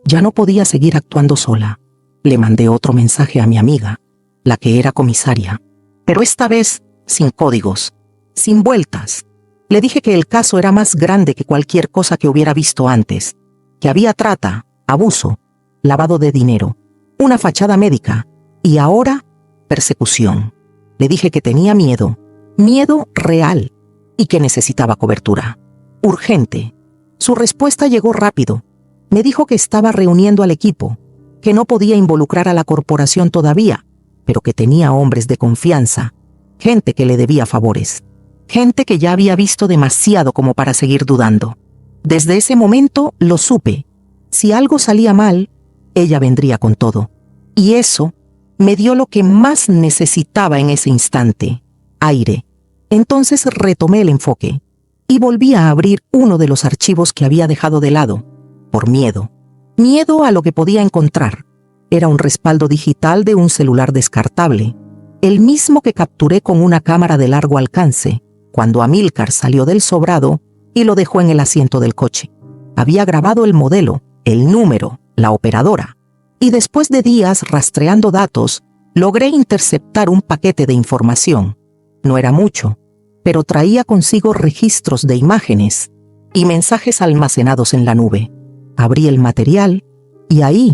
Ya no podía seguir actuando sola. Le mandé otro mensaje a mi amiga, la que era comisaria, pero esta vez sin códigos, sin vueltas. Le dije que el caso era más grande que cualquier cosa que hubiera visto antes, que había trata, abuso, lavado de dinero, una fachada médica y ahora persecución. Le dije que tenía miedo, miedo real, y que necesitaba cobertura. Urgente. Su respuesta llegó rápido. Me dijo que estaba reuniendo al equipo, que no podía involucrar a la corporación todavía, pero que tenía hombres de confianza, gente que le debía favores, gente que ya había visto demasiado como para seguir dudando. Desde ese momento lo supe. Si algo salía mal, ella vendría con todo. Y eso me dio lo que más necesitaba en ese instante: aire. Entonces retomé el enfoque y volví a abrir uno de los archivos que había dejado de lado, por miedo. Miedo a lo que podía encontrar. Era un respaldo digital de un celular descartable, el mismo que capturé con una cámara de largo alcance, cuando Amílcar salió del sobrado y lo dejó en el asiento del coche. Había grabado el modelo, el número, la operadora, y después de días rastreando datos, logré interceptar un paquete de información. No era mucho, pero traía consigo registros de imágenes y mensajes almacenados en la nube. Abrí el material y ahí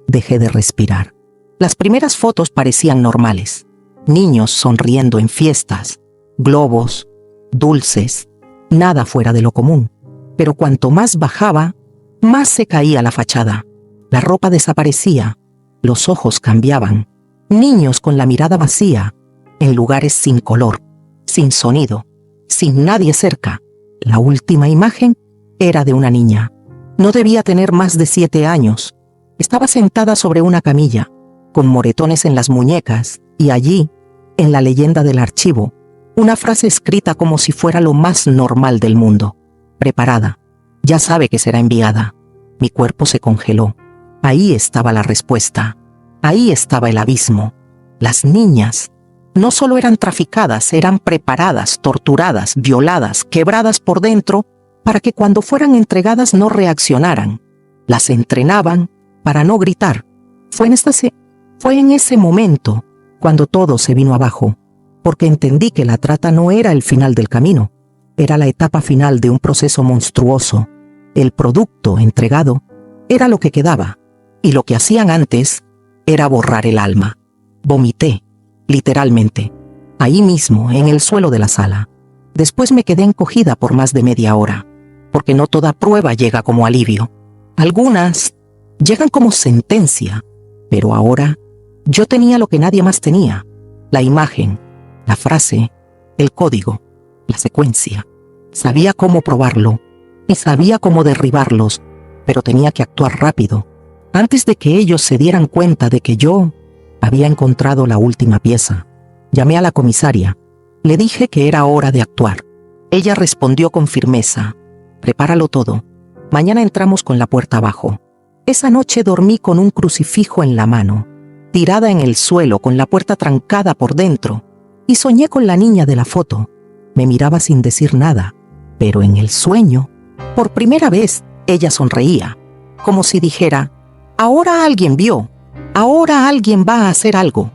dejé de respirar. Las primeras fotos parecían normales. Niños sonriendo en fiestas, globos, dulces, nada fuera de lo común. Pero cuanto más bajaba, más se caía la fachada. La ropa desaparecía, los ojos cambiaban. Niños con la mirada vacía, en lugares sin color, sin sonido, sin nadie cerca. La última imagen era de una niña. No debía tener más de 7 años. Estaba sentada sobre una camilla, con moretones en las muñecas, y allí, en la leyenda del archivo, una frase escrita como si fuera lo más normal del mundo. Preparada. Ya sabe que será enviada. Mi cuerpo se congeló. Ahí estaba la respuesta. Ahí estaba el abismo. Las niñas no solo eran traficadas, eran preparadas, torturadas, violadas, quebradas por dentro, para que cuando fueran entregadas no reaccionaran. Las entrenaban para no gritar. Fue en ese momento cuando todo se vino abajo, porque entendí que la trata no era el final del camino, era la etapa final de un proceso monstruoso. El producto entregado era lo que quedaba, y lo que hacían antes era borrar el alma. Vomité, literalmente, ahí mismo, en el suelo de la sala. Después me quedé encogida por más de media hora, porque no toda prueba llega como alivio. Algunas llegan como sentencia, pero ahora yo tenía lo que nadie más tenía: la imagen, la frase, el código, la secuencia. Sabía cómo probarlo y sabía cómo derribarlos, pero tenía que actuar rápido, antes de que ellos se dieran cuenta de que yo había encontrado la última pieza. Llamé a la comisaria. Le dije que era hora de actuar. Ella respondió con firmeza: prepáralo todo. Mañana entramos con la puerta abajo. Esa noche dormí con un crucifijo en la mano, tirada en el suelo con la puerta trancada por dentro, y soñé con la niña de la foto. Me miraba sin decir nada, pero en el sueño, por primera vez, ella sonreía, como si dijera: ahora alguien vio, ahora alguien va a hacer algo.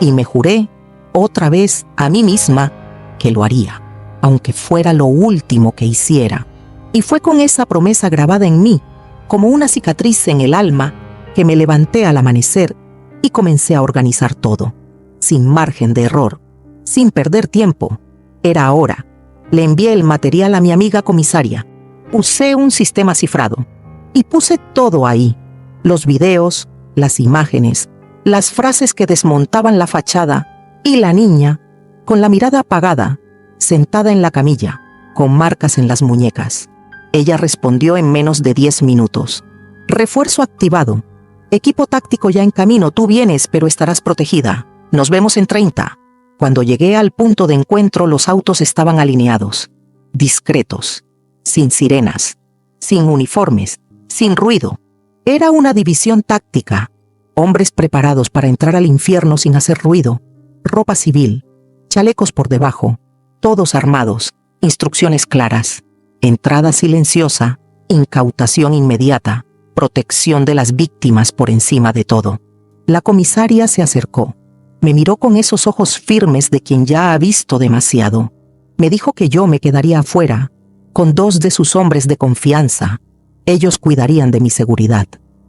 Y me juré, otra vez a mí misma, que lo haría, aunque fuera lo último que hiciera. Y fue con esa promesa grabada en mí, como una cicatriz en el alma, que me levanté al amanecer y comencé a organizar todo, sin margen de error, sin perder tiempo, Era ahora. Le envié el material a mi amiga comisaria. Usé un sistema cifrado y puse todo ahí. Los videos, las imágenes, las frases que desmontaban la fachada y la niña, con la mirada apagada, sentada en la camilla, con marcas en las muñecas. Ella respondió en menos de 10 minutos. Refuerzo activado. Equipo táctico ya en camino. Tú vienes, pero estarás protegida. Nos vemos en 30. Cuando llegué al punto de encuentro, los autos estaban alineados, discretos, sin sirenas, sin uniformes, sin ruido. Era una división táctica. Hombres preparados para entrar al infierno sin hacer ruido. Ropa civil, chalecos por debajo, todos armados, instrucciones claras. Entrada silenciosa, incautación inmediata, protección de las víctimas por encima de todo. La comisaria se acercó. Me miró con esos ojos firmes de quien ya ha visto demasiado. Me dijo que yo me quedaría afuera, con 2 de sus hombres de confianza. Ellos cuidarían de mi seguridad.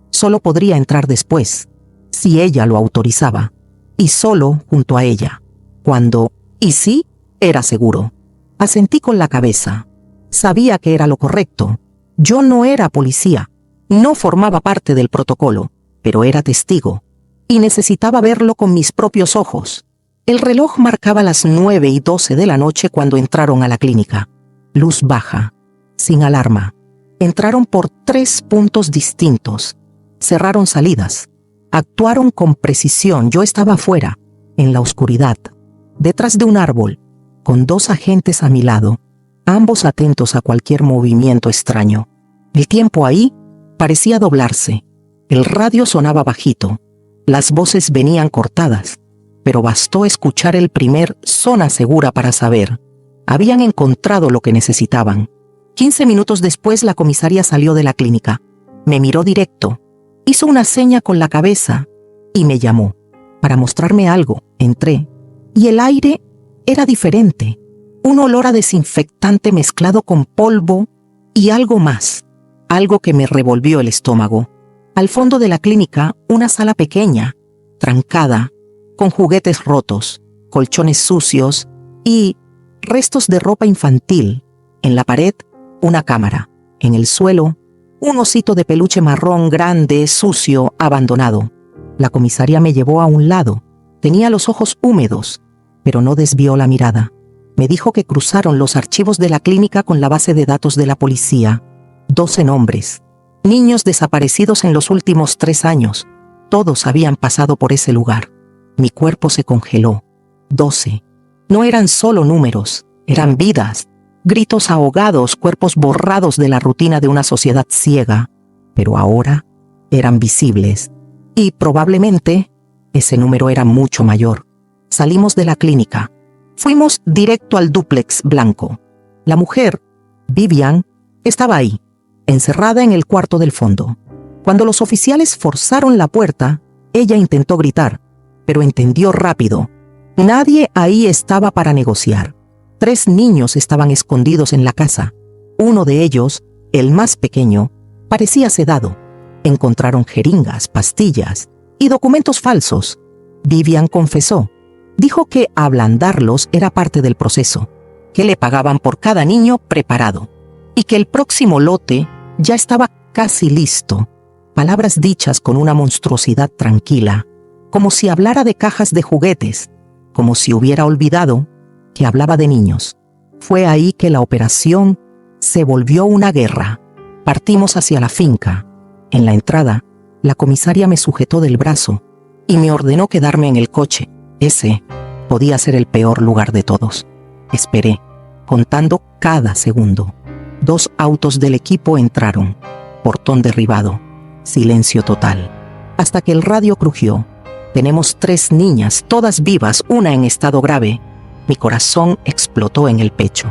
Solo podría entrar después, si ella lo autorizaba, y solo junto a ella. Cuando, y sí, era seguro. Asentí con la cabeza. Sabía que era lo correcto. Yo no era policía, no formaba parte del protocolo, pero era testigo. Y necesitaba verlo con mis propios ojos. El reloj marcaba las 9:12 de la noche cuando entraron a la clínica. Luz baja, sin alarma. Entraron por 3 puntos distintos. Cerraron salidas. Actuaron con precisión. Yo estaba afuera, en la oscuridad, detrás de un árbol, con 2 agentes a mi lado, ambos atentos a cualquier movimiento extraño. El tiempo ahí parecía doblarse. El radio sonaba bajito. Las voces venían cortadas, pero bastó escuchar el primer zona segura para saber. Habían encontrado lo que necesitaban. 15 minutos después la comisaria salió de la clínica. Me miró directo, hizo una seña con la cabeza y me llamó. Para mostrarme algo, entré. Y el aire era diferente. Un olor a desinfectante mezclado con polvo y algo más. Algo que me revolvió el estómago. Al fondo de la clínica, una sala pequeña, trancada, con juguetes rotos, colchones sucios y restos de ropa infantil. En la pared, una cámara. En el suelo, un osito de peluche marrón grande, sucio, abandonado. La comisaria me llevó a un lado. Tenía los ojos húmedos, pero no desvió la mirada. Me dijo que cruzaron los archivos de la clínica con la base de datos de la policía. 12 nombres. Niños desaparecidos en los últimos 3 años. Todos habían pasado por ese lugar. Mi cuerpo se congeló. 12. No eran solo números, eran vidas. Gritos ahogados, cuerpos borrados de la rutina de una sociedad ciega. Pero ahora eran visibles. Y probablemente ese número era mucho mayor. Salimos de la clínica. Fuimos directo al dúplex blanco. La mujer, Vivian, estaba ahí, encerrada en el cuarto del fondo. Cuando los oficiales forzaron la puerta, ella intentó gritar, pero entendió rápido. Nadie ahí estaba para negociar. 3 niños estaban escondidos en la casa. Uno de ellos, el más pequeño, parecía sedado. Encontraron jeringas, pastillas y documentos falsos. Vivian confesó. Dijo que ablandarlos era parte del proceso, que le pagaban por cada niño preparado y que el próximo lote ya estaba casi listo. Palabras dichas con una monstruosidad tranquila, como si hablara de cajas de juguetes, como si hubiera olvidado que hablaba de niños. Fue ahí que la operación se volvió una guerra. Partimos hacia la finca. En la entrada, la comisaria me sujetó del brazo y me ordenó quedarme en el coche. Ese podía ser el peor lugar de todos. Esperé, contando cada segundo. 2 autos del equipo entraron. Portón derribado. Silencio total. Hasta que el radio crujió. Tenemos 3 niñas, todas vivas, una en estado grave. Mi corazón explotó en el pecho.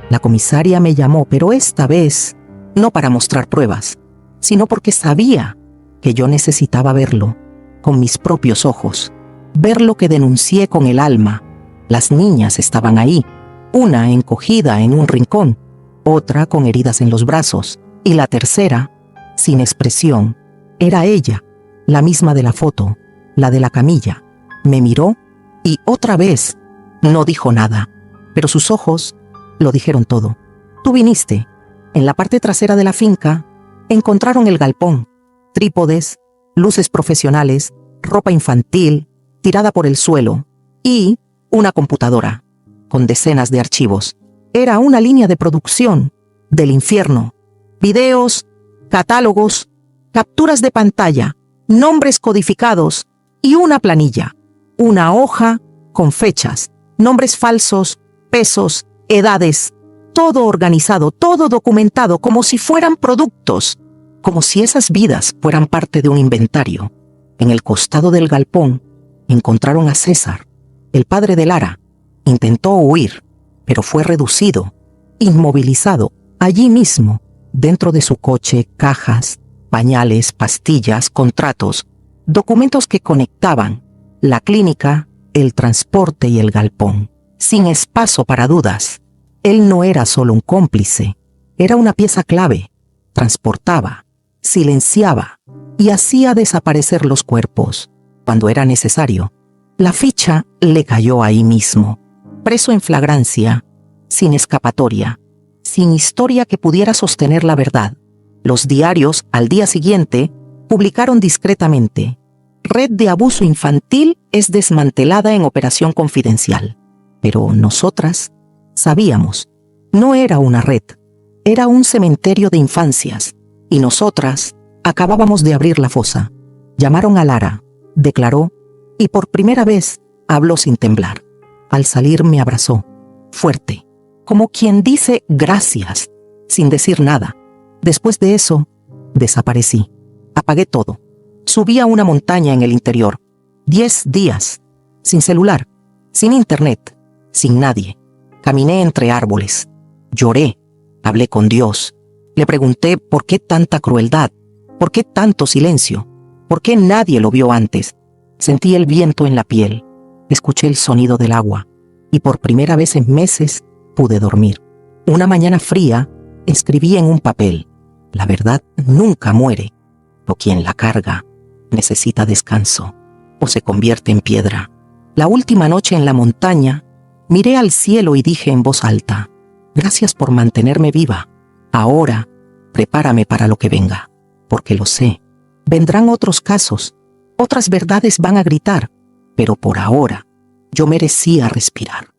La comisaria me llamó, pero esta vez no para mostrar pruebas, sino porque sabía que yo necesitaba verlo, con mis propios ojos. Ver lo que denuncié con el alma. Las niñas estaban ahí, una encogida en un rincón, otra con heridas en los brazos, y la tercera, sin expresión. Era ella, la misma de la foto, la de la camilla. Me miró y otra vez no dijo nada. pero sus ojos lo dijeron todo. Tú viniste. En la parte trasera de la finca encontraron el galpón, trípodes, luces profesionales, ropa infantil tirada por el suelo y una computadora con decenas de archivos. Era una línea de producción del infierno. Videos, catálogos, capturas de pantalla, nombres codificados y una planilla. Una hoja con fechas, nombres falsos, pesos, edades. Todo organizado, todo documentado como si fueran productos, como si esas vidas fueran parte de un inventario. En el costado del galpón encontraron a César, el padre de Lara. Intentó huir, pero fue reducido, inmovilizado, allí mismo, dentro de su coche, cajas, pañales, pastillas, contratos, documentos que conectaban la clínica, el transporte y el galpón, sin espacio para dudas. Él no era solo un cómplice, era una pieza clave. Transportaba, silenciaba y hacía desaparecer los cuerpos cuando era necesario. La ficha le cayó ahí mismo, preso en flagrancia, sin escapatoria, sin historia que pudiera sostener la verdad. Los diarios, al día siguiente, publicaron discretamente: Red de abuso infantil es desmantelada en operación confidencial. Pero nosotras sabíamos, no era una red, era un cementerio de infancias, y nosotras acabábamos de abrir la fosa. Llamaron a Lara, declaró, y por primera vez habló sin temblar. Al salir me abrazó, fuerte, como quien dice gracias, sin decir nada. Después de eso, desaparecí. Apagué todo. Subí a una montaña en el interior. 10 días, sin celular, sin internet, sin nadie. Caminé entre árboles. Lloré. Hablé con Dios. Le pregunté por qué tanta crueldad, por qué tanto silencio, por qué nadie lo vio antes. Sentí el viento en la piel. Escuché el sonido del agua. Y por primera vez en meses pude dormir. Una mañana fría, escribí en un papel: la verdad nunca muere, o quien la carga necesita descanso o se convierte en piedra. La última noche en la montaña, miré al cielo y dije en voz alta: gracias por mantenerme viva. Ahora, prepárame para lo que venga, porque lo sé. Vendrán otros casos, otras verdades van a gritar, pero por ahora, yo merecía respirar.